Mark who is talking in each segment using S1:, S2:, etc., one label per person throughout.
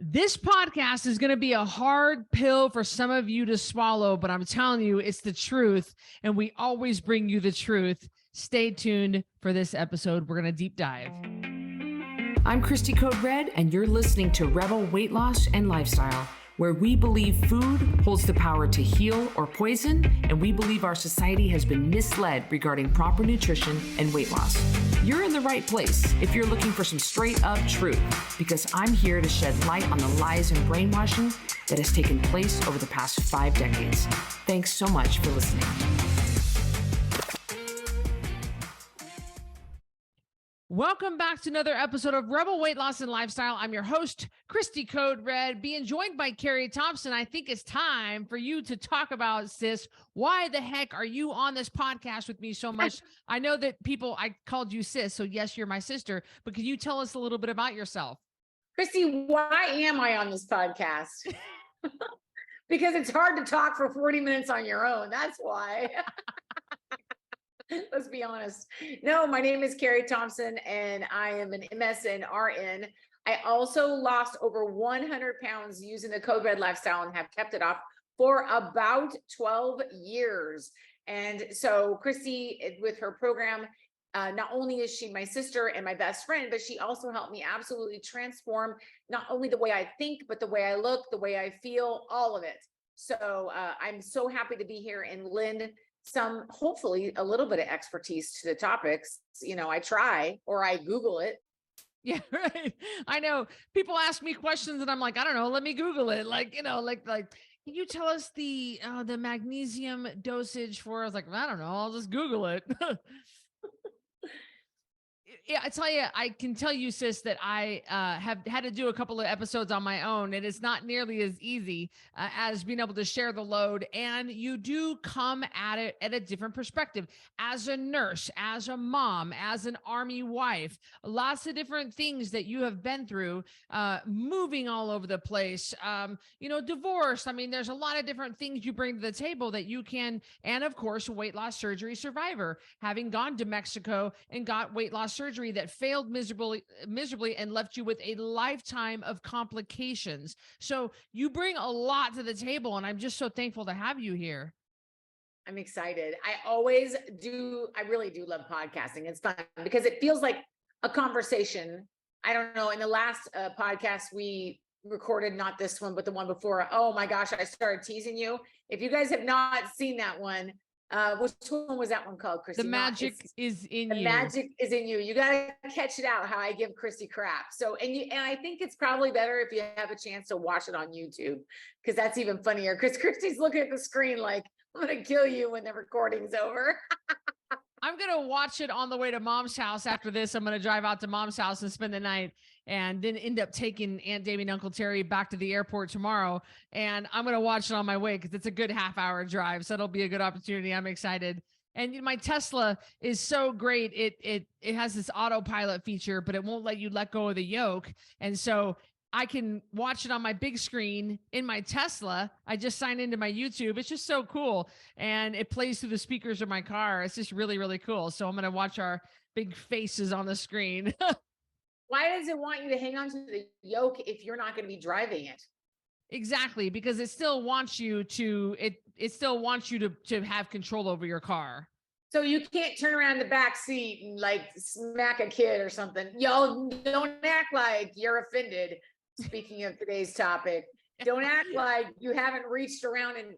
S1: This podcast is going to be a hard pill for some of you to swallow, but I'm telling you, it's the truth. And we always bring you the truth. Stay tuned for this episode. We're going to deep dive.
S2: I'm Cristy Code Red, and you're listening to Rebel Weight Loss and Lifestyle, where we believe food holds the power to heal or poison, and we believe our society has been misled regarding proper nutrition and weight loss. You're in the right place if you're looking for some straight up truth, because I'm here to shed light on the lies and brainwashing that has taken place over the past 5 decades. Thanks so much for listening.
S1: Welcome back to another episode of Rebel Weight Loss and Lifestyle. I'm your host, Cristy Code Red, being joined by Cari Thompson. I think it's time for you to talk about, sis, why the heck are you on this podcast with me so much? I know that I called you sis, so yes, you're my sister, but can you tell us a little bit about yourself?
S3: Cristy, why am I on this podcast? Because it's hard to talk for 40 minutes on your own. That's why. Let's be honest. No, my name is Cari Thompson, and I am an MS and RN. I also lost over 100 pounds using the Code Red lifestyle and have kept it off for about 12 years. And so Cristy, with her program, not only is she my sister and my best friend, but she also helped me absolutely transform not only the way I think, but the way I look, the way I feel, all of it. So I'm so happy to be here and lend hopefully a little bit of expertise to the topics. You know, I try, or I Google it.
S1: Yeah, right. I know people ask me questions and I'm like, I don't know, let me Google it. Like, can you tell us the magnesium dosage for? I was like, I don't know, I'll just Google it. Yeah, I tell you, I can tell you, sis, that I have had to do a couple of episodes on my own, and it's not nearly as easy as being able to share the load. And you do come at it at a different perspective as a nurse, as a mom, as an Army wife, lots of different things that you have been through, moving all over the place, divorce. I mean, there's a lot of different things you bring to the table that you can, and of course, weight loss surgery survivor, having gone to Mexico and got weight loss surgery that failed miserably and left you with a lifetime of complications. So you bring a lot to the table, and I'm just so thankful to have you here.
S3: I'm excited. I really do love podcasting. It's fun because it feels like a conversation. I don't know. In the last podcast we recorded, not this one, but the one before, oh my gosh, I started teasing you. If you guys have not seen that one, which one was that one called, Cristy?
S1: The magic is in you.
S3: The magic is in you. You got to catch it out, how I give Cristy crap. So, and I think it's probably better if you have a chance to watch it on YouTube, because that's even funnier, because Cristy's looking at the screen like, I'm going to kill you when the recording's over.
S1: I'm going to watch it on the way to Mom's house. After this, I'm going to drive out to Mom's house and spend the night, and then end up taking Aunt Davy and Uncle Terry back to the airport tomorrow. And I'm going to watch it on my way because it's a good half-hour drive. So it'll be a good opportunity. I'm excited. And my Tesla is so great. It has this autopilot feature, but it won't let you let go of the yoke. And so I can watch it on my big screen in my Tesla. I just signed into my YouTube. It's just so cool. And it plays through the speakers of my car. It's just really, really cool. So I'm going to watch our big faces on the screen.
S3: Why does it want you to hang on to the yoke if you're not going to be driving it?
S1: Exactly. Because it still wants you to, it still wants you to have control over your car.
S3: So you can't turn around the back seat and like smack a kid or something. Y'all don't act like you're offended. Speaking of today's topic, don't act like you haven't reached around and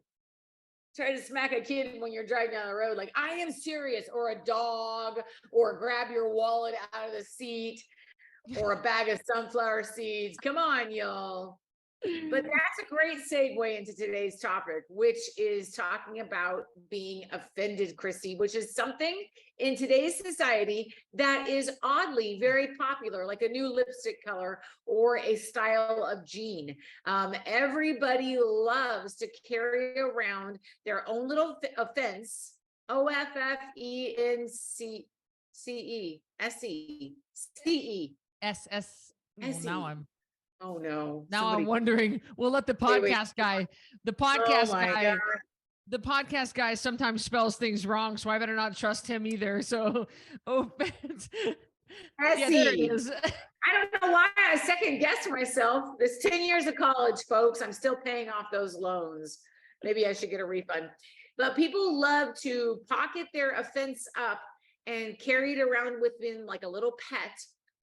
S3: tried to smack a kid when you're driving down the road. Like, I am serious, or a dog, or grab your wallet out of the seat, or a bag of sunflower seeds. Come on, y'all. But that's a great segue into today's topic, which is talking about being offended, Cristy, which is something in today's society that is oddly very popular, like a new lipstick color or a style of jean. Everybody loves to carry around their own little offense,
S1: SS. Well, now I'm.
S3: Oh no.
S1: Now I'm wondering, we'll let the podcast guy, the podcast guy sometimes spells things wrong, so I better not trust him either. So offense. Yeah, there it is.
S3: I don't know why I second guessed myself. This 10 years of college, folks, I'm still paying off those loans. Maybe I should get a refund. But people love to pocket their offense up and carry it around with them like a little pet,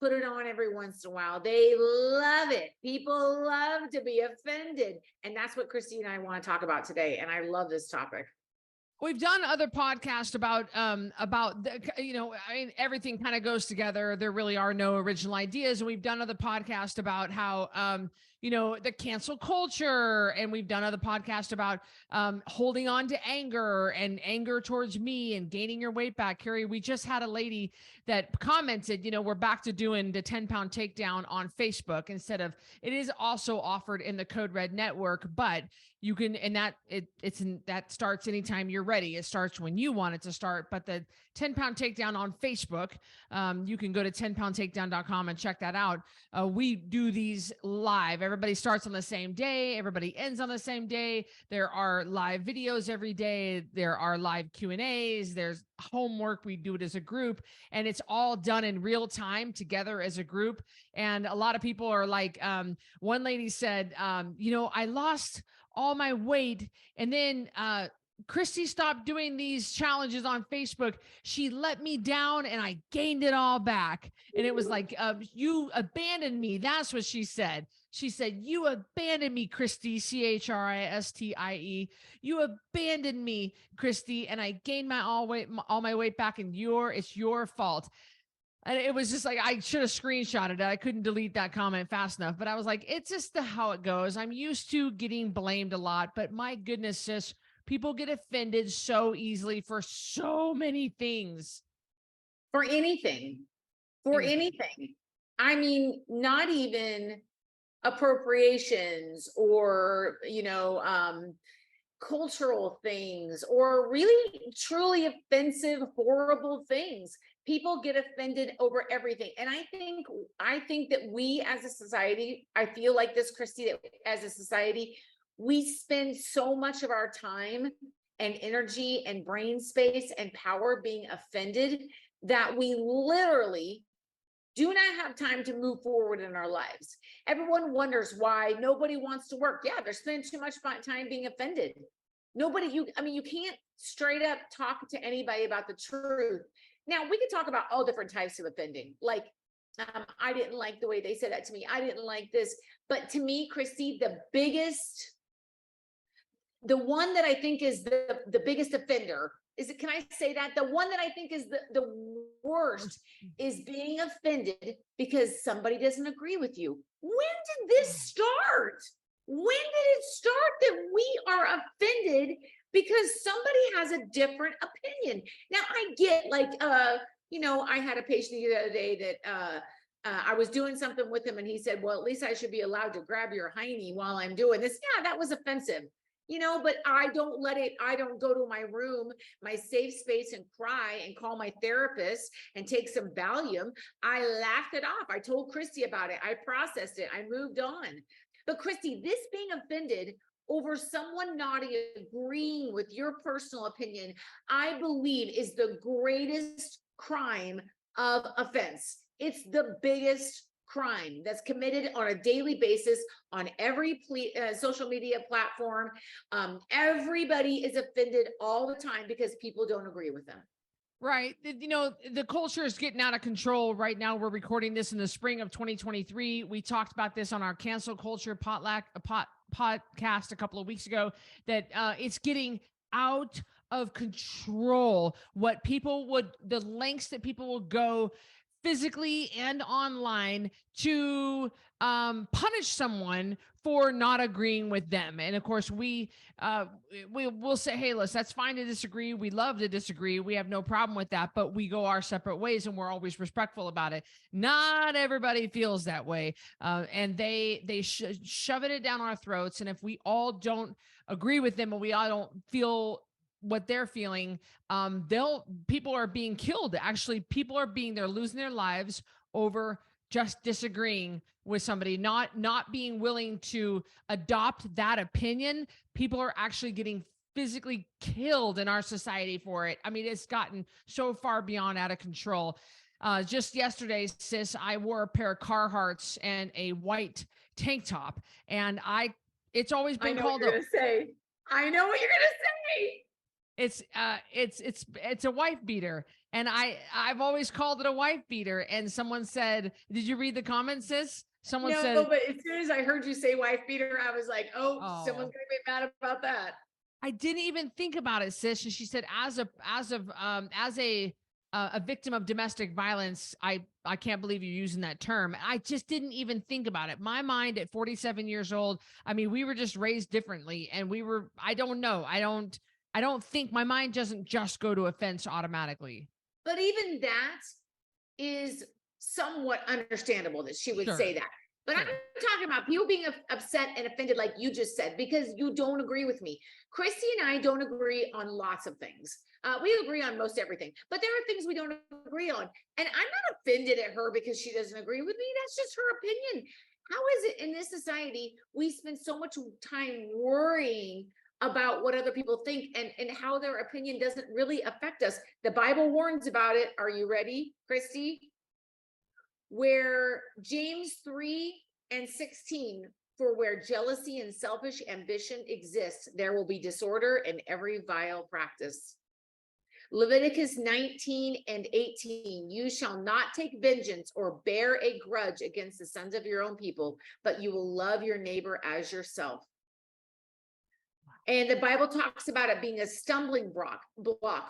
S3: put it on every once in a while. They love it. People love to be offended. And that's what Cristy and I want to talk about today. And I love this topic.
S1: We've done other podcasts about the, I mean, everything kind of goes together. There really are no original ideas. And we've done other podcasts about how, the cancel culture. And we've done other podcasts about holding on to anger and anger towards me and gaining your weight back. Cari, we just had a lady that commented, we're back to doing the 10-pound takedown on Facebook instead of, it is also offered in the Code Red network, but you can, and that starts anytime you're ready. It starts when you want it to start, but the 10-pound takedown on Facebook, you can go to 10poundtakedown.com and check that out. We do these live. Everybody starts on the same day. Everybody ends on the same day. There are live videos every day. There are live Q&As. There's homework. We do it as a group, and it's all done in real time together as a group. And a lot of people are like, one lady said, I lost all my weight. And then Cristy stopped doing these challenges on Facebook. She let me down and I gained it all back. And it was like, you abandoned me. That's what she said. She said, you abandoned me, Cristy, Cristie. You abandoned me, Cristy, and I gained all my weight back, and it's your fault. And it was just like, I should have screenshotted it. I couldn't delete that comment fast enough, but I was like, it's just how it goes. I'm used to getting blamed a lot, but my goodness, sis, people get offended so easily for so many things.
S3: For anything. I mean, not even appropriations or, cultural things or really truly offensive, horrible things. People get offended over everything. And I think that we as a society, I feel like this, Cristy, that as a society, we spend so much of our time and energy and brain space and power being offended that we literally do not have time to move forward in our lives. Everyone wonders why nobody wants to work. Yeah, they're spending too much time being offended. You can't straight up talk to anybody about the truth. Now, we can talk about all different types of offending. Like, I didn't like the way they said that to me. I didn't like this. But to me, Cristy, the one that I think is the biggest offender, can I say that? The one that I think is the worst is being offended because somebody doesn't agree with you. When did this start? When did it start that we are offended because somebody has a different opinion? Now, I get I had a patient the other day that I was doing something with him and he said, well, at least I should be allowed to grab your hiney while I'm doing this. Yeah, that was offensive. But I don't go to my room, my safe space, and cry and call my therapist and take some Valium. I laughed it off. I told Cristy about it. I processed it. I moved on. But Cristy, this being offended over someone not agreeing with your personal opinion, I believe is the greatest crime of offense. It's the biggest crime that's committed on a daily basis on every social media platform. Everybody is offended all the time because people don't agree with them.
S1: Right. The culture is getting out of control right now. We're recording this in the spring of 2023. We talked about this on our cancel culture podcast a couple of weeks ago, that it's getting out of control. The lengths that people will go physically and online to punish someone for not agreeing with them. And of course, we'll say, hey, listen, that's fine to disagree. We love to disagree. We have no problem with that, but we go our separate ways and we're always respectful about it. Not everybody feels that way. And they shove it down our throats. And if we all don't agree with them and we all don't feel what they're feeling, people are being killed. Actually, they're losing their lives over just disagreeing with somebody, not being willing to adopt that opinion. People are actually getting physically killed in our society for it. I mean, it's gotten so far beyond out of control. Just yesterday, sis, I wore a pair of Carhartts and a white tank top, and it's always been called
S3: I know what you're gonna say.
S1: It's a wife beater, and I've always called it a wife beater. And someone said, "Did you read the comments, sis?" Someone said,
S3: "No," but as soon as I heard you say wife beater, I was like, "Oh, someone's gonna be mad about that."
S1: I didn't even think about it, sis. And she said, as a victim of domestic violence, I can't believe you're using that term. I just didn't even think about it. My mind at 47 years old, I mean, we were just raised differently, and I don't know. I don't think my mind doesn't just go to offense automatically.
S3: But even that is somewhat understandable that she would say that. But I'm talking about people being upset and offended, like you just said, because you don't agree with me. Cristy and I don't agree on lots of things. We agree on most everything, but there are things we don't agree on. And I'm not offended at her because she doesn't agree with me. That's just her opinion. How is it in this society we spend so much time worrying about what other people think and how their opinion doesn't really affect us? The Bible warns about it. Are you ready, Cristy? Where James 3:16, for where jealousy and selfish ambition exists, there will be disorder in every vile practice. Leviticus 19:18, you shall not take vengeance or bear a grudge against the sons of your own people, but you will love your neighbor as yourself. And the Bible talks about it being a stumbling block.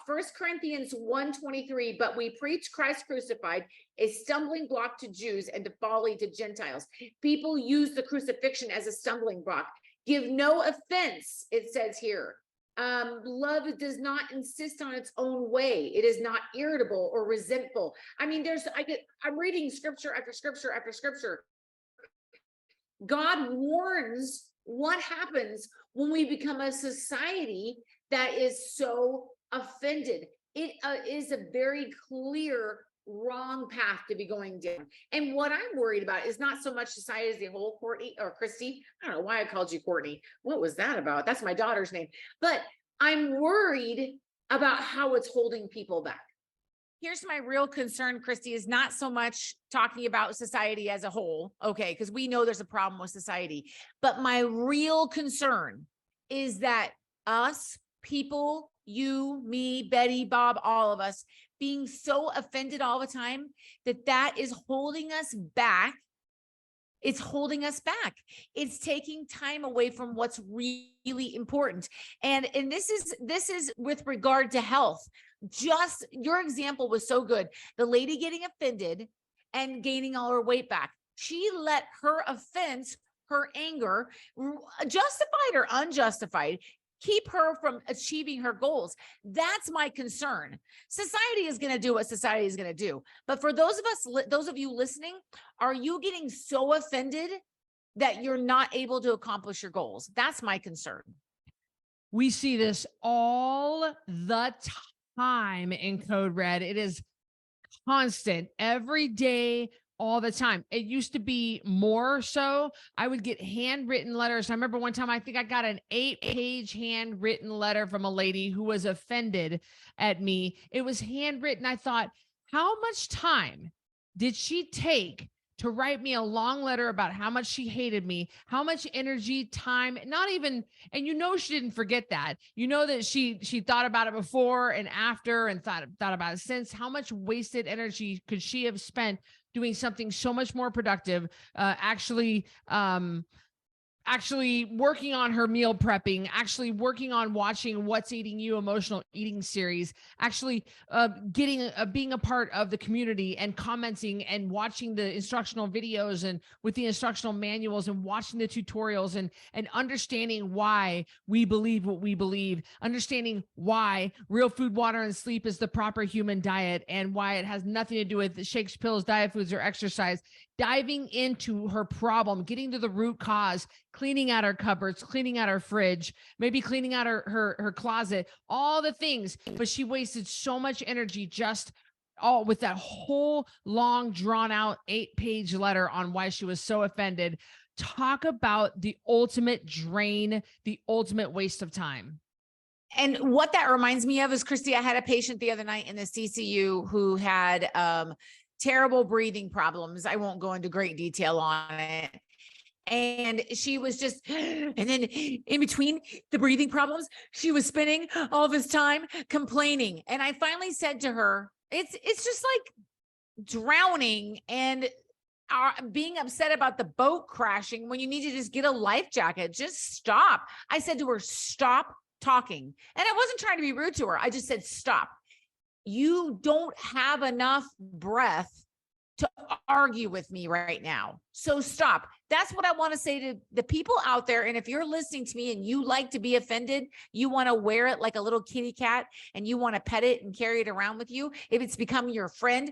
S3: 1 Corinthians 1:23, but we preach Christ crucified, a stumbling block to Jews and to folly to Gentiles. People use the crucifixion as a stumbling block. Give no offense, it says here. Love does not insist on its own way. It is not irritable or resentful. I mean, I'm reading scripture after scripture after scripture. God warns what happens when we become a society that is so offended. It is a very clear wrong path to be going down. And what I'm worried about is not so much society as a whole, Courtney or Cristy. I don't know why I called you Courtney. What was that about? That's my daughter's name. But I'm worried about how it's holding people back.
S4: Here's my real concern, Cristy, is not so much talking about society as a whole, okay, because we know there's a problem with society. But my real concern is that us, people, you, me, Betty, Bob, all of us, being so offended all the time that is holding us back. It's holding us back. It's taking time away from what's really important. And this is with regard to health. Just your example was so good. The lady getting offended and gaining all her weight back. She let her offense, her anger, justified or unjustified, keep her from achieving her goals. That's my concern. Society is going to do what society is going to do. But for those of you listening, are you getting so offended that you're not able to accomplish your goals? That's my concern.
S1: We see this all the time in Code Red. It is constant, every day, all the time. It used to be more so. I would get handwritten letters. I remember one time, I think I got an 8-page handwritten letter from a lady who was offended at me. It was handwritten. I thought, how much time did she take to write me a long letter about how much she hated me, how much energy, time, not even, and she didn't forget that. That she thought about it before and after and thought about it since. How much wasted energy could she have spent doing something so much more productive, actually working on her meal prepping, actually working on watching What's Eating You emotional eating series, actually being a part of the community and commenting and watching the instructional videos and with the instructional manuals and watching the tutorials and understanding why we believe what we believe, understanding why real food, water, and sleep is the proper human diet and why it has nothing to do with shakes, pills, diet foods, or exercise. Diving into her problem, getting to the root cause, cleaning out her cupboards, cleaning out her fridge, maybe cleaning out her closet, all the things. But she wasted so much energy just all with that whole long drawn out 8-page letter on why she was so offended. Talk about the ultimate drain, the ultimate waste of time.
S4: And what that reminds me of is, Cristy, I had a patient the other night in the CCU who had terrible breathing problems. I won't go into great detail on it. And she was just, and then in between the breathing problems, she was spending all this time complaining. And I finally said to her, it's just like drowning and being upset about the boat crashing when you need to just get a life jacket. Just stop. I said to her, stop talking. And I wasn't trying to be rude to her. I just said, stop. You don't have enough breath to argue with me right now. So stop. That's what I want to say to the people out there. And if you're listening to me and you like to be offended, you want to wear it like a little kitty cat and you want to pet it and carry it around with you. If it's become your friend,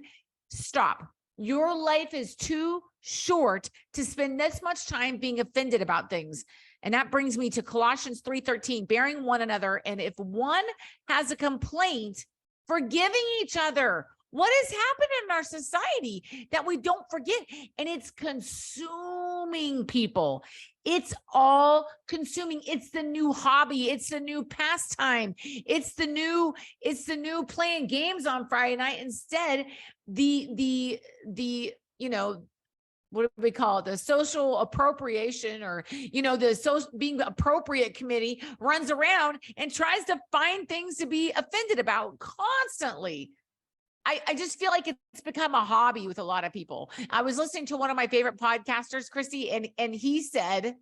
S4: stop. Your life is too short to spend this much time being offended about things. And that brings me to Colossians 3:13, bearing one another. And if one has a complaint, forgiving each other. What has happened in our society that we don't forget? And it's consuming people. It's all consuming. It's the new hobby. It's the new pastime. It's the new playing games on Friday night. Instead, the you know, what do we call it? The social appropriation, or, you know, the social being appropriate committee runs around and tries to find things to be offended about constantly. I just feel like it's become a hobby with a lot of people. I was listening to one of my favorite podcasters, Cristy, and he said,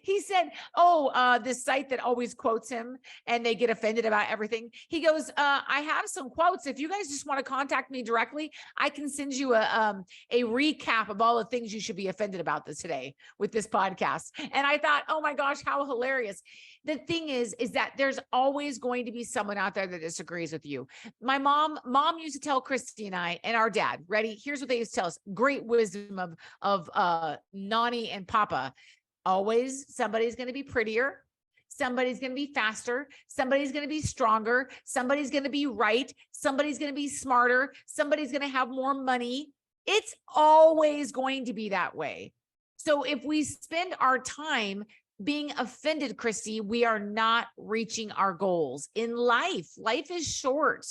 S4: this site that always quotes him and they get offended about everything. He goes, I have some quotes. If you guys just want to contact me directly, I can send you a recap of all the things you should be offended about today with this podcast. And I thought, oh my gosh, how hilarious. The thing is that there's always going to be someone out there that disagrees with you. My mom used to tell Cristy and I, and our dad, ready? Here's what they used to tell us. Great wisdom of Nani and Papa. Always somebody's going to be prettier. Somebody's going to be faster. Somebody's going to be stronger. Somebody's going to be right. Somebody's going to be smarter. Somebody's going to have more money. It's always going to be that way. So if we spend our time being offended, Cristy, we are not reaching our goals in life. Life is short.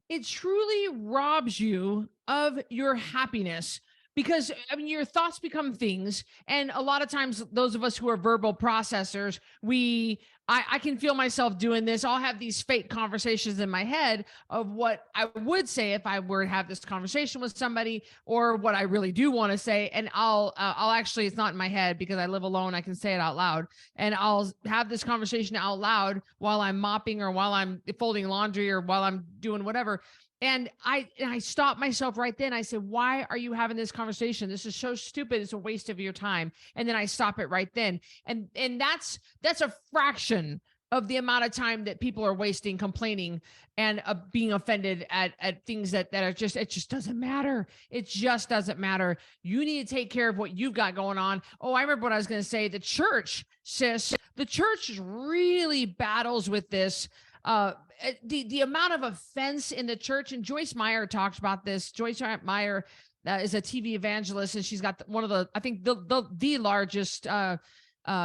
S1: It truly robs you of your happiness. Because, I mean, your thoughts become things. And a lot of times, those of us who are verbal processors, I can feel myself doing this. I'll have these fake conversations in my head of what I would say if I were to have this conversation with somebody, or what I really do want to say. And I'll actually, it's not in my head because I live alone. I can say it out loud, and I'll have this conversation out loud while I'm mopping, or while I'm folding laundry, or while I'm doing whatever. And I stopped myself right then. I said, why are you having this conversation? This is so stupid. It's a waste of your time. And then I stop it right then. And that's a fraction of the amount of time that people are wasting complaining and being offended at things that are just, it just doesn't matter. It just doesn't matter. You need to take care of what you've got going on. Oh, I remember what I was going to say. The church, sis, the church really battles with this. The amount of offense in the church, and Joyce Meyer talks about this. Joyce Meyer is a TV evangelist, and she's got one of the, I think the largest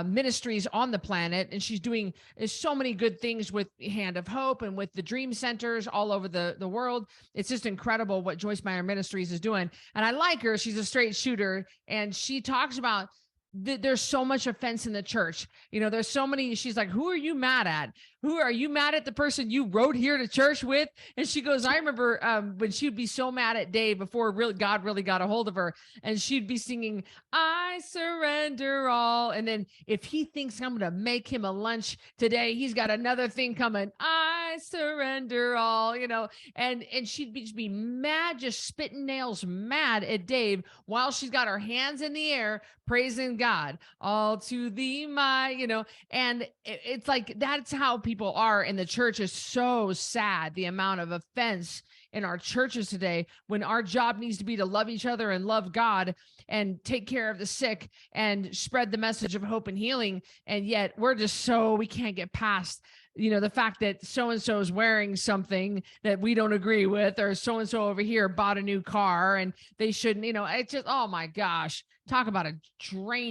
S1: ministries on the planet. And she's doing so many good things with Hand of Hope and with the Dream Centers all over the world. It's just incredible what Joyce Meyer Ministries is doing. And I like her. She's a straight shooter. And she talks about there's so much offense in the church. You know, there's so many, she's like, who are you mad at? Who are you mad at? The person you rode here to church with? And she goes, I remember when she'd be so mad at Dave before God really got a hold of her, and she'd be singing, I surrender all. And then if he thinks I'm going to make him a lunch today, he's got another thing coming. I surrender all, you know, and she'd just be mad, just spitting nails mad at Dave while she's got her hands in the air, praising God, all to thee, my, you know, and it's like, that's how people are in the church. Is so sad, the amount of offense in our churches today, when our job needs to be to love each other and love God and take care of the sick and spread the message of hope and healing. And yet we're just we can't get past, you know, the fact that so-and-so is wearing something that we don't agree with, or so-and-so over here bought a new car and they shouldn't, you know, it's just, oh my gosh, talk about a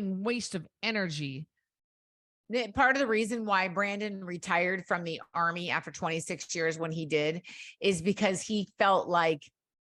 S1: waste of energy.
S4: Part of the reason why Brandon retired from the Army after 26 years when he did is because he felt like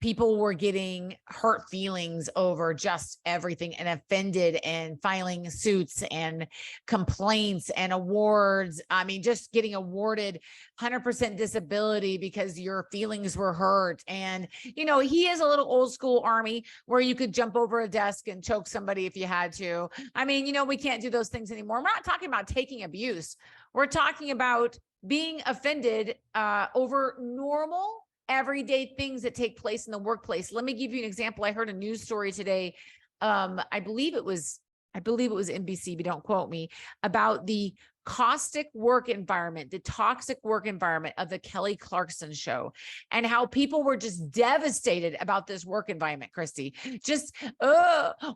S4: people were getting hurt feelings over just everything and offended and filing suits and complaints and awards. I mean, just getting awarded 100% disability because your feelings were hurt. And, you know, he is a little old school Army where you could jump over a desk and choke somebody if you had to. I mean, you know, we can't do those things anymore. We're not talking about taking abuse. We're talking about being offended over normal everyday things that take place in the workplace. Let me give you an example. I heard a news story today. I believe it was NBC, but don't quote me, about the caustic work environment, the toxic work environment of the Kelly Clarkson show, and how people were just devastated about this work environment, Cristy. Just,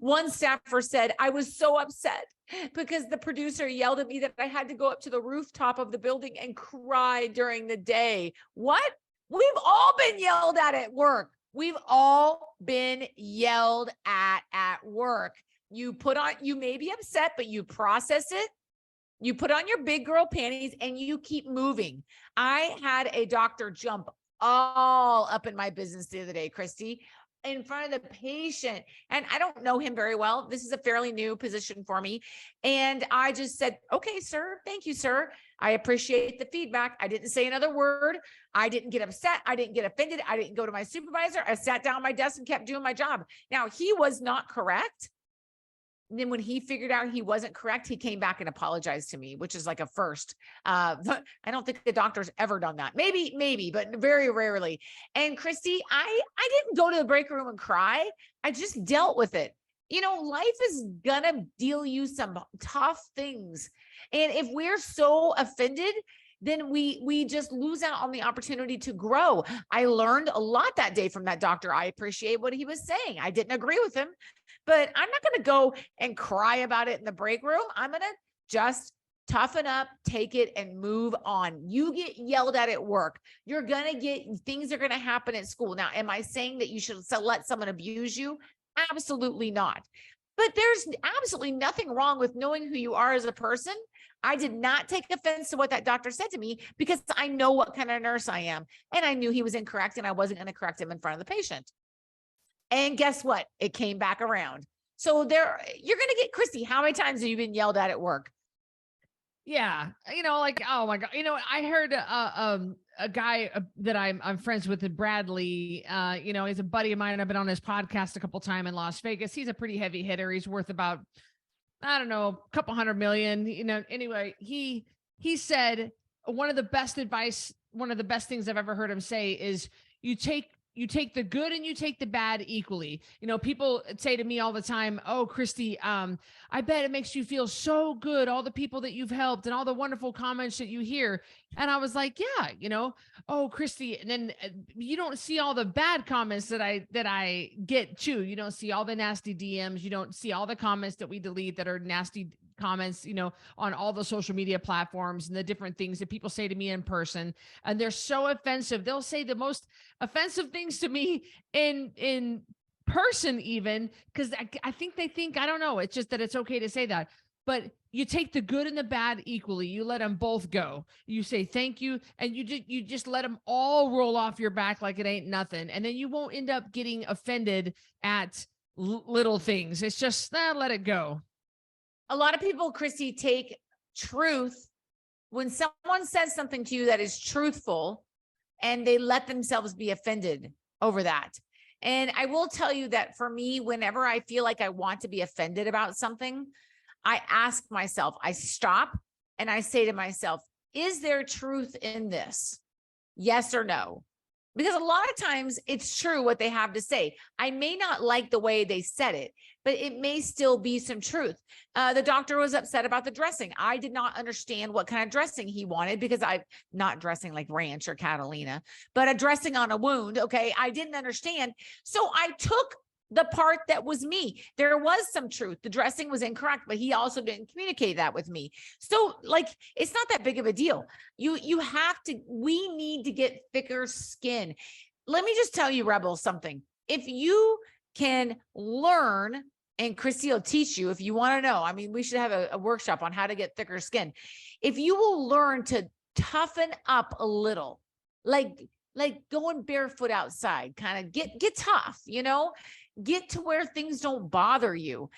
S4: one staffer said, I was so upset because the producer yelled at me that I had to go up to the rooftop of the building and cry during the day. What? We've all been yelled at work. We've all been yelled at work. You may be upset, but you process it. You put on your big girl panties and you keep moving. I had a doctor jump all up in my business the other day, Cristy, in front of the patient. And I don't know him very well. This is a fairly new position for me. And I just said, okay, sir. Thank you, sir. I appreciate the feedback. I didn't say another word. I didn't get upset. I didn't get offended. I didn't go to my supervisor. I sat down at my desk and kept doing my job. Now, he was not correct. And then when he figured out he wasn't correct, he came back and apologized to me, which is like a first. I don't think the doctor's ever done that. Maybe, but very rarely. And Cristy, I didn't go to the break room and cry. I just dealt with it. You know, life is gonna deal you some tough things. And if we're so offended, then we just lose out on the opportunity to grow. I learned a lot that day from that doctor. I appreciate what he was saying. I didn't agree with him, but I'm not going to go and cry about it in the break room. I'm going to just toughen up, take it, and move on. You get yelled at work. You're going to get, things are going to happen at school. Now, am I saying that you should let someone abuse you? Absolutely not. But there's absolutely nothing wrong with knowing who you are as a person. I did not take offense to what that doctor said to me because I know what kind of nurse I am. And I knew he was incorrect and I wasn't going to correct him in front of the patient. And guess what? It came back around. So you're going to get, Cristy, how many times have you been yelled at work?
S1: Yeah. You know, like, oh my God. You know, I heard a guy that I'm friends with, Bradley, you know, he's a buddy of mine. I've been on his podcast a couple times in Las Vegas. He's a pretty heavy hitter. He's worth about, I don't know, a couple $100 million, you know. Anyway, he said one of the best things I've ever heard him say is you take the good and you take the bad equally. You know, people say to me all the time, oh, Cristy, I bet it makes you feel so good, all the people that you've helped and all the wonderful comments that you hear. And I was like, yeah, you know, oh, Cristy. And then you don't see all the bad comments that I get too. You don't see all the nasty DMs. You don't see all the comments that we delete that are nasty comments, you know, on all the social media platforms and the different things that people say to me in person. And they're so offensive. They'll say the most offensive things to me in person, even because I think they think, I don't know, it's just that it's okay to say that. But you take the good and the bad equally. You let them both go. You say thank you, and you just let them all roll off your back like it ain't nothing. And then you won't end up getting offended at little things. It's just let it go.
S4: A lot of people, Cristy, take truth when someone says something to you that is truthful, and they let themselves be offended over that. And I will tell you that for me, whenever I feel like I want to be offended about something, I ask myself, I stop and I say to myself, is there truth in this? Yes or no? Because a lot of times it's true what they have to say. I may not like the way they said it, but it may still be some truth. The doctor was upset about the dressing. I did not understand what kind of dressing he wanted because I'm not dressing like ranch or Catalina, but a dressing on a wound. Okay. I didn't understand. So I took the part that was me. There was some truth. The dressing was incorrect, but he also didn't communicate that with me. So like, it's not that big of a deal. We need to get thicker skin. Let me just tell you, Rebel, something. If you can learn, and Cristy will teach you if you want to know, I mean, we should have a workshop on how to get thicker skin. If you will learn to toughen up a little, like like going barefoot outside, kind of get tough, get to where things don't bother you.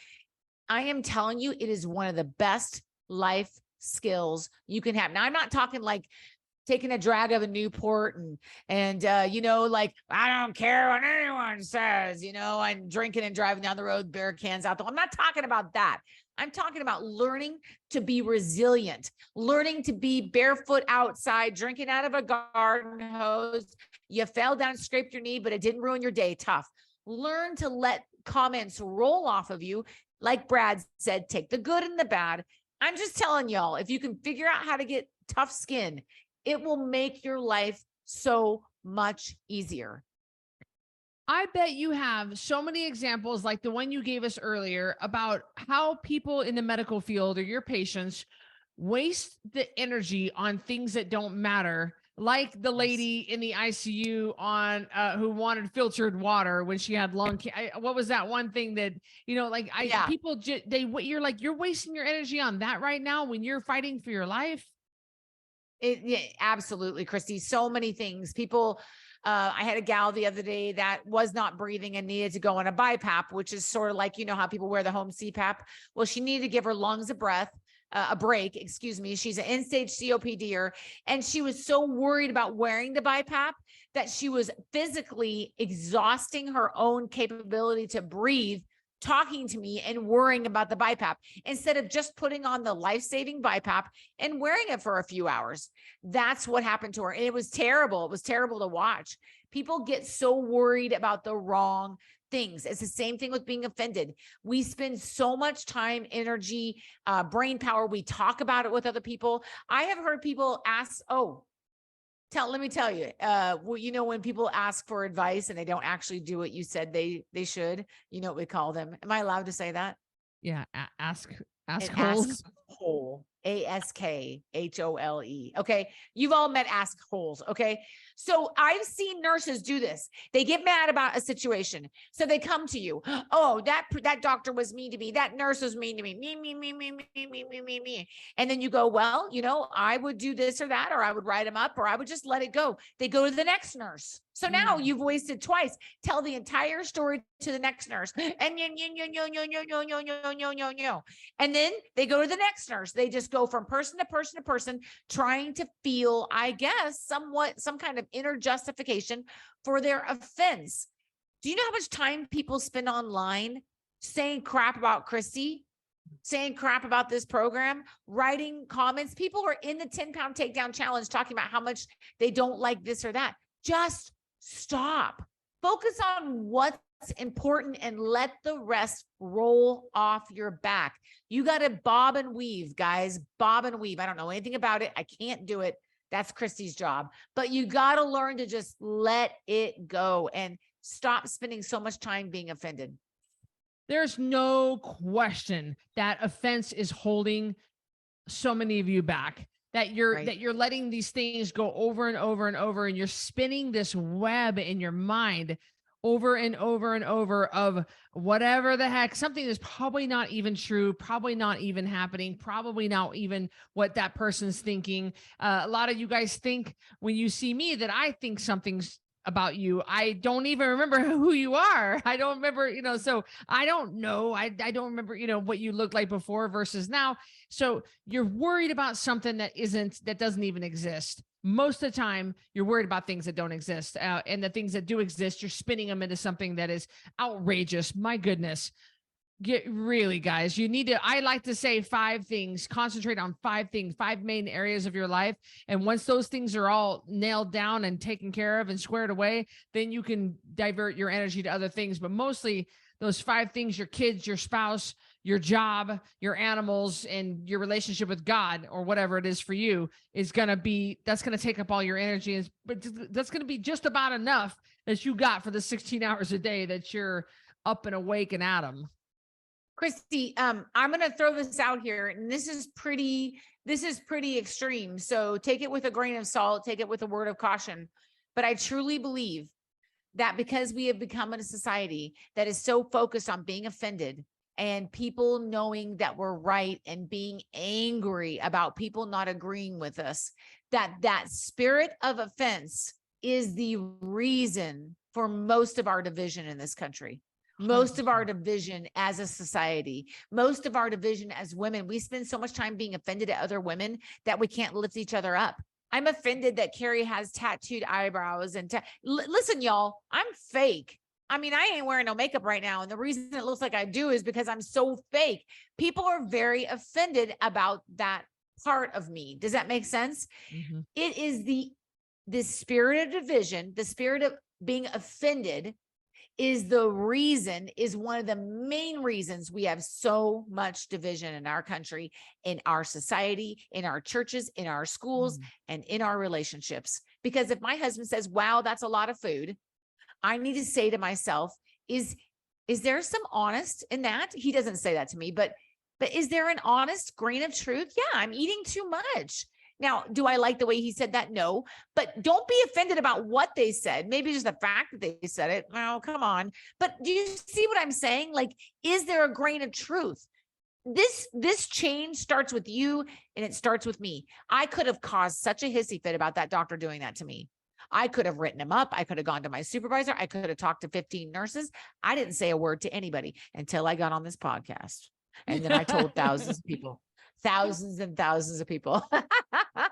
S4: I am telling you, it is one of the best life skills you can have. Now, I'm not talking like taking a drag of a Newport and like, I don't care what anyone says, and drinking and driving down the road, beer cans out there. I'm not talking about that. I'm talking about learning to be resilient, learning to be barefoot outside, drinking out of a garden hose. You fell down, scraped your knee, but it didn't ruin your day. Tough. Learn to let comments roll off of you. Like Brad said, take the good and the bad. I'm just telling y'all, if you can figure out how to get tough skin, it will make your life so much easier.
S1: I bet you have so many examples like the one you gave us earlier about how people in the medical field or your patients waste the energy on things that don't matter. Like the lady in the ICU on who wanted filtered water when she had lung cancer. What was that one thing that, people you're like, you're wasting your energy on that right now when you're fighting for your life.
S4: Yeah, absolutely, Cristy. So many things. People, I had a gal the other day that was not breathing and needed to go on a BiPAP, which is sort of like, how people wear the home CPAP. Well, she needed to give her lungs a break, excuse me. She's an end-stage COPDer, and she was so worried about wearing the BiPAP that she was physically exhausting her own capability to breathe, talking to me and worrying about the BiPAP instead of just putting on the life-saving BiPAP and wearing it for a few hours. That's what happened to her. And it was terrible. It was terrible to watch. People get so worried about the wrong things. It's the same thing with being offended. We spend so much time, energy, brain power. We talk about it with other people. I have heard people ask, let me tell you, when people ask for advice and they don't actually do what you said they should, what we call them. Am I allowed to say that?
S1: Yeah. Ask
S4: holes. Hole. ASKHOLE. Okay. You've all met ask holes. Okay. So I've seen nurses do this. They get mad about a situation. So they come to you. Oh, that doctor was mean to me. That nurse was mean to me. Me. And then you go, well, I would do this or that, or I would write them up, or I would just let it go. They go to the next nurse. So now you've wasted twice. Tell the entire story to the next nurse. And and then they go to the next nurse. They just go from person to person to person, trying to feel, I guess, some kind of inner justification for their offense. Do you know how much time people spend online saying crap about Cristy, saying crap about this program, writing comments? People are in the 10-pound takedown challenge talking about how much they don't like this or that. Just stop. Focus on what's important and let the rest roll off your back. You got to bob and weave, guys. Bob and weave. I don't know anything about it. I can't do it. That's Cristy's job. But you got to learn to just let it go and stop spending so much time being offended.
S1: There's no question that offense is holding so many of you back. That you're letting these things go over and over and over, and you're spinning this web in your mind over and over and over of whatever the heck, something that's probably not even true, probably not even happening, probably not even what that person's thinking. A lot of you guys think when you see me that I think something's about you. I don't even remember who you are. I don't remember, so I don't know. I don't remember, what you looked like before versus now. So you're worried about something that doesn't even exist. Most of the time you're worried about things that don't exist. And the things that do exist, you're spinning them into something that is outrageous. My goodness. Really, guys, you need to, I like to say 5 things, concentrate on 5 things, 5 main areas of your life. And once those things are all nailed down and taken care of and squared away, then you can divert your energy to other things. But mostly those 5 things, your kids, your spouse, your job, your animals, and your relationship with God or whatever it is for you is going to be, that's going to take up all your energy. But that's going to be just about enough that you got for the 16 hours a day that you're up and awake and at them.
S4: Cristy, I'm going to throw this out here, and this is pretty extreme. So take it with a grain of salt, take it with a word of caution. But I truly believe that because we have become in a society that is so focused on being offended and people knowing that we're right and being angry about people not agreeing with us, that spirit of offense is the reason for most of our division in this country. Most of our division as a society, most of our division as women. We spend so much time being offended at other women that we can't lift each other up. I'm offended that Cari has tattooed eyebrows and listen, y'all, I'm fake. I mean, I ain't wearing no makeup right now. And the reason it looks like I do is because I'm so fake. People are very offended about that part of me. Does that make sense?
S1: Mm-hmm.
S4: It is the spirit of division, the spirit of being offended is one of the main reasons we have so much division in our country, in our society, in our churches, in our schools, and in our relationships. Because if my husband says, wow, that's a lot of food, I need to say to myself, is there some honest in that? He doesn't say that to me, but is there an honest grain of truth? Yeah, I'm eating too much. Now, do I like the way he said that? No, but don't be offended about what they said. Maybe just the fact that they said it. Oh, come on. But do you see what I'm saying? Like, is there a grain of truth? This change starts with you and it starts with me. I could have caused such a hissy fit about that doctor doing that to me. I could have written him up. I could have gone to my supervisor. I could have talked to 15 nurses. I didn't say a word to anybody until I got on this podcast. And then I told thousands of people. Thousands and thousands of people.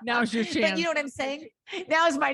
S1: Now's your chance.
S4: But you know what I'm saying? Now's my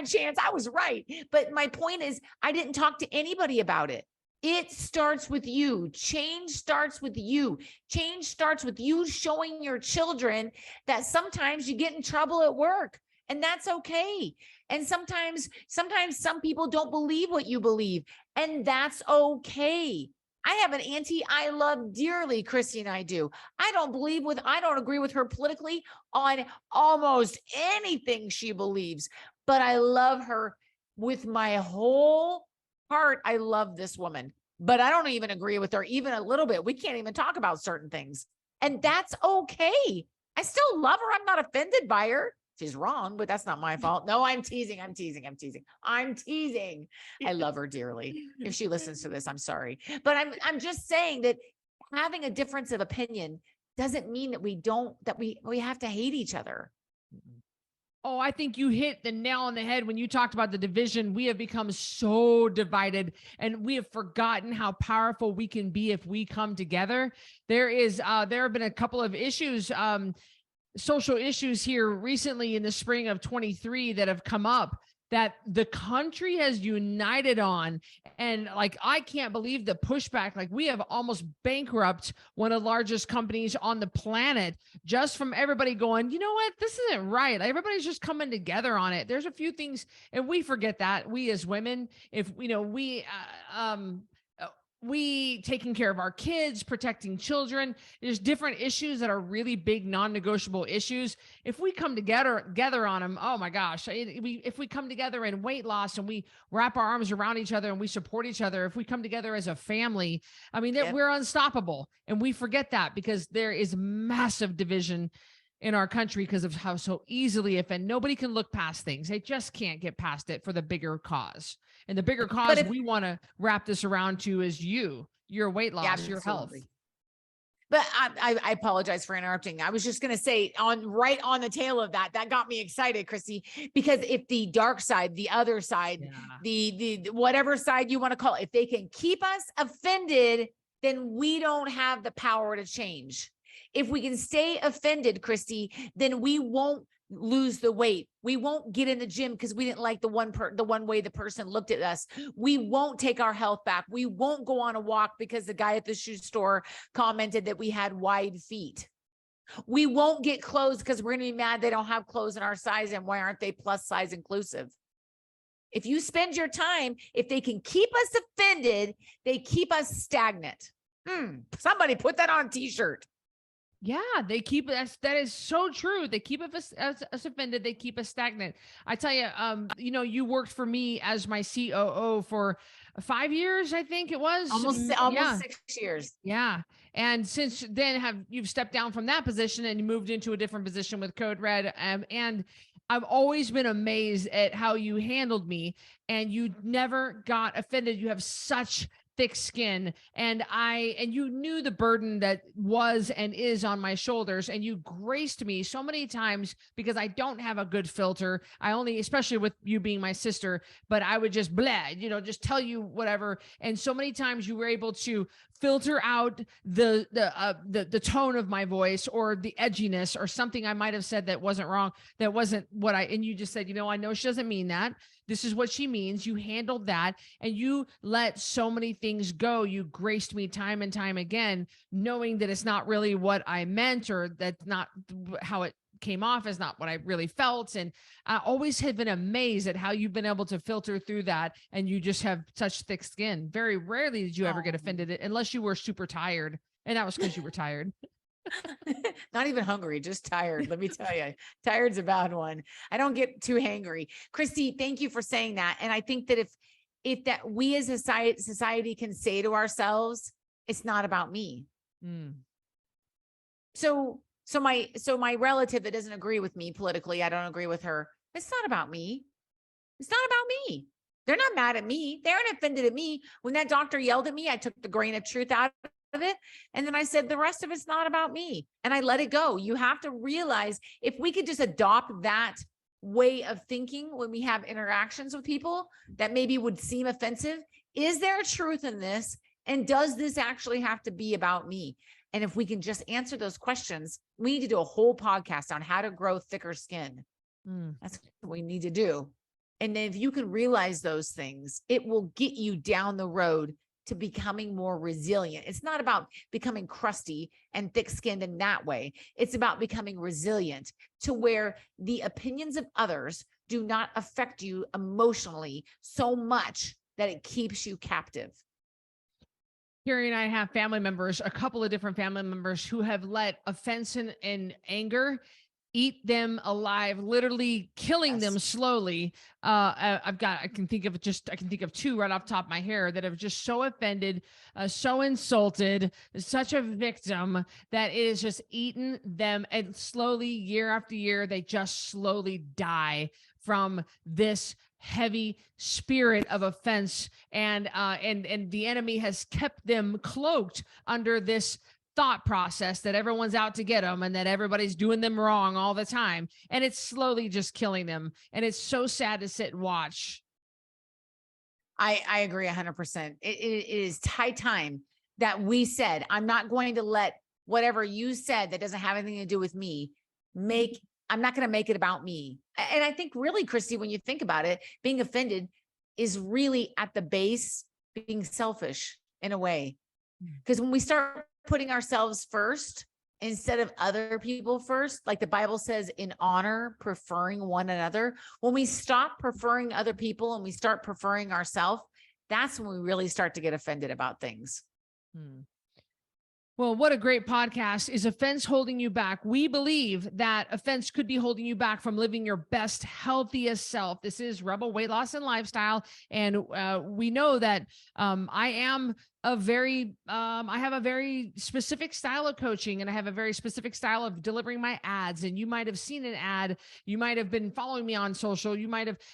S4: chance. I was right. But my point is, I didn't talk to anybody about it. It starts with you. Change starts with you. Change starts with you showing your children that sometimes you get in trouble at work, and that's okay. And sometimes some people don't believe what you believe, and that's okay. I have an auntie I love dearly, Cristy and I do. I don't agree with her politically on almost anything she believes, but I love her with my whole heart. I love this woman, but I don't even agree with her even a little bit. We can't even talk about certain things, and that's okay. I still love her. I'm not offended by her. She's wrong, but that's not my fault. No, I'm teasing. I love her dearly. If she listens to this, I'm sorry. But I'm just saying that having a difference of opinion doesn't mean that we have to hate each other.
S1: Oh, I think you hit the nail on the head when you talked about the division. We have become so divided, and we have forgotten how powerful we can be if we come together. There have been a couple of issues, social issues here recently in the spring of 23 that have come up that the country has united on. And like, I can't believe the pushback. Like, we have almost bankrupt one of the largest companies on the planet just from everybody going, you know what, this isn't right. Like, everybody's just coming together on it. There's a few things, and we forget that, we as women, if you know, we taking care of our kids, protecting children. There's different issues that are really big, non-negotiable issues. If we come together on them, oh my gosh, if we come together in weight loss and we wrap our arms around each other and we support each other, if we come together as a family, I mean, we're unstoppable. And we forget that because there is massive division in our country because of how so easily nobody can look past things. They just can't get past it for the bigger cause. And the bigger cause we want to wrap this around to is your weight loss, your health.
S4: But I apologize for interrupting. I was just going to say right on the tail of that got me excited, Cristy, because if the dark side, the other side, the whatever side you want to call it, if they can keep us offended, then we don't have the power to change. If we can stay offended, Cristy, then we won't lose the weight. We won't get in the gym because we didn't like the one way the person looked at us. We won't take our health back. We won't go on a walk because the guy at the shoe store commented that we had wide feet. We won't get clothes because we're going to be mad they don't have clothes in our size, and why aren't they plus size inclusive? If you spend your time, if they can keep us offended, they keep us stagnant. Somebody put that on a t-shirt.
S1: Yeah, they keep us. That is so true. They keep us offended. They keep us stagnant. I tell you, you worked for me as my COO for 5 years, I think it was.
S4: Almost 6 years.
S1: Yeah. And since then you've stepped down from that position and you moved into a different position with Code Red. And I've always been amazed at how you handled me, and you never got offended. You have such thick skin, and you knew the burden that was and is on my shoulders, and you graced me so many times because I don't have a good filter. I only, especially with you being my sister, but I would just blah, just tell you whatever. And so many times you were able to filter out the tone of my voice or the edginess or something I might have said that wasn't wrong, that wasn't what and you just said, I know she doesn't mean that. This is what she means. You handled that, and you let so many things go. You graced me time and time again, knowing that it's not really what I meant, or that's not how it came off, as not what I really felt. And I always have been amazed at how you've been able to filter through that. And you just have such thick skin. Very rarely did you ever get offended, unless you were super tired. And that was because you were tired.
S4: Not even hungry, just tired. Let me tell you, tired's a bad one. I don't get too hangry. Cristy, thank you for saying that. And I think that if that we as a society can say to ourselves, it's not about me. So my relative that doesn't agree with me politically, I don't agree with her. It's not about me. It's not about me. They're not mad at me. They aren't offended at me. When that doctor yelled at me, I took the grain of truth out of it. And then I said, the rest of it's not about me. And I let it go. You have to realize, if we could just adopt that way of thinking when we have interactions with people that maybe would seem offensive, is there a truth in this? And does this actually have to be about me? And if we can just answer those questions, we need to do a whole podcast on how to grow thicker skin. That's what we need to do. And then if you can realize those things, it will get you down the road to becoming more resilient. It's not about becoming crusty and thick-skinned in that way. It's about becoming resilient to where the opinions of others do not affect you emotionally so much that it keeps you captive.
S1: Cari and I have family members, a couple of different family members, who have let offense and anger eat them alive, literally killing them slowly. I can think of two right off the top of my hair that have just so offended, so insulted, such a victim that it has just eaten them. And slowly, year after year, they just slowly die from this heavy spirit of offense. And the enemy has kept them cloaked under this thought process that everyone's out to get them and that everybody's doing them wrong all the time. And it's slowly just killing them. And it's so sad to sit and watch.
S4: I agree 100%. It is high time that we said, I'm not going to let whatever you said that doesn't have anything to do with me I'm not going to make it about me. And I think really, Cristy, when you think about it, being offended is really at the base being selfish in a way. Because when we start putting ourselves first instead of other people first, like the Bible says, in honor, preferring one another, when we stop preferring other people and we start preferring ourselves, that's when we really start to get offended about things.
S1: Well, what a great podcast. Is offense holding you back? We believe that offense could be holding you back from living your best, healthiest self. This is Rebel Weight Loss and Lifestyle. And we know that I have a very specific style of coaching, and I have a very specific style of delivering my ads. And you might have seen an ad. You might have been following me on social.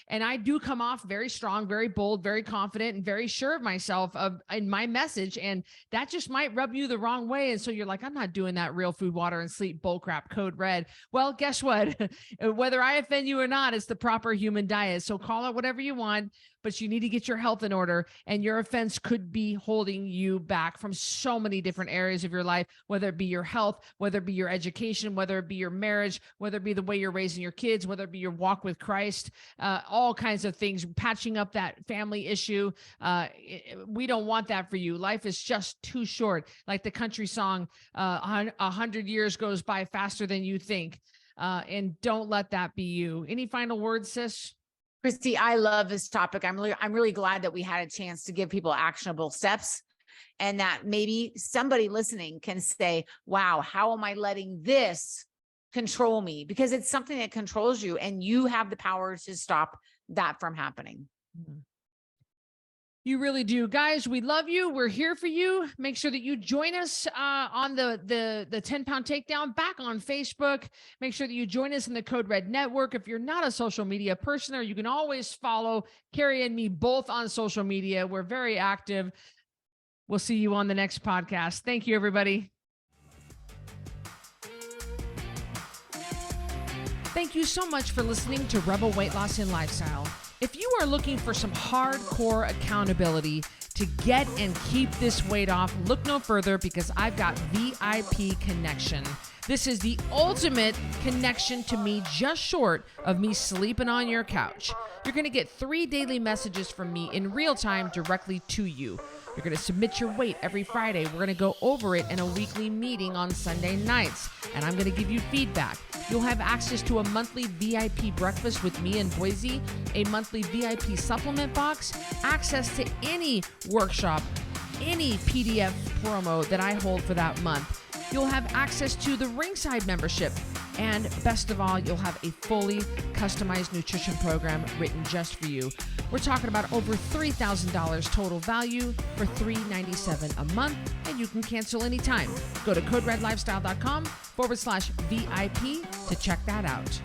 S1: And I do come off very strong, very bold, very confident, and very sure of myself in my message. And that just might rub you the wrong way. And so you're like, I'm not doing that real food, water, and sleep bullcrap, code red. Well, guess what? Whether I offend you or not, it's the proper human diet. So call it whatever you want, but you need to get your health in order. And your offense could be holding you back from so many different areas of your life, whether it be your health, whether it be your education, whether it be your marriage, whether it be the way you're raising your kids, whether it be your walk with Christ, all kinds of things, patching up that family issue. We don't want that for you. Life is just too short. Like the country song, 100 years goes by faster than you think. And don't let that be you. Any final words, sis?
S4: Cristy, I love this topic. I'm really glad that we had a chance to give people actionable steps, and that maybe somebody listening can say, wow, how am I letting this control me? Because it's something that controls you, and you have the power to stop that from happening.
S1: You really do. Guys, we love you. We're here for you. Make sure that you join us on the 10 Pound Takedown back on Facebook. Make sure that you join us in the Code Red Network. If you're not a social media person, or you can always follow Cari and me both on social media. We're very active. We'll see you on the next podcast. Thank you, everybody. Thank you so much for listening to Rebel Weight Loss and Lifestyle. If you are looking for some hardcore accountability to get and keep this weight off, look no further, because I've got VIP Connection. This is the ultimate connection to me, just short of me sleeping on your couch. You're going to get 3 daily messages from me in real time directly to you. You're going to submit your weight every Friday. We're going to go over it in a weekly meeting on Sunday nights, and I'm going to give you feedback. You'll have access to a monthly VIP breakfast with me in Boise, a monthly VIP supplement box, access to any workshop, any PDF promo that I hold for that month. You'll have access to the Ringside membership. And best of all, you'll have a fully customized nutrition program written just for you. We're talking about over $3,000 total value for $397 a month, and you can cancel anytime. Go to coderedlifestyle.com/VIP to check that out.